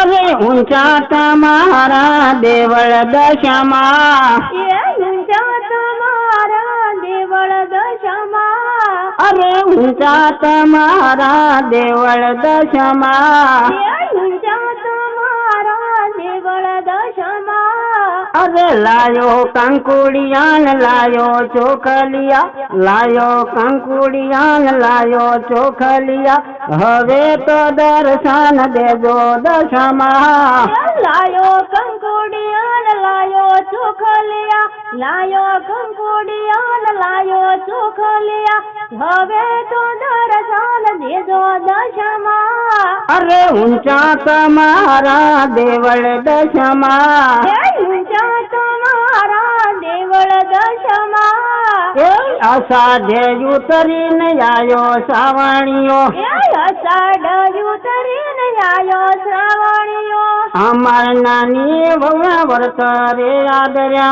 અરે ઊંચા તમારા દેવળ દશામાં, એ ઊંચા તમારા દેવળ દશામાં, અરે ઊંચા તમારા દેવળ દશામાં, એ ઊંચા તમારા દેવળ દશામાં, અરે લાયો કંકુડિયાન લાયો ચોખલિયા, લાયો કંકુડિયાન લાયો ચોખલિયા, હવે તો દર્શન દેજો દશામાં. લાયો કંકુડિયાન લાયો ચોખલિયા, લાયો કંકુડિયાન લાયો ચોખલિયા, હવે તો દર્શન દેજો દશામાં. અરે ઊંચા તમારા દેવળ દશામાં, એ ઊંચા તમારા દેવળ દશામાં, એ અષાઢે ઉતરીને આયો શ્રાવણીઓ, એ અષાઢ ઉતરીને આયો શ્રાવણીયો, અમાર નાની વહુ વર્ત રે આદર્યા.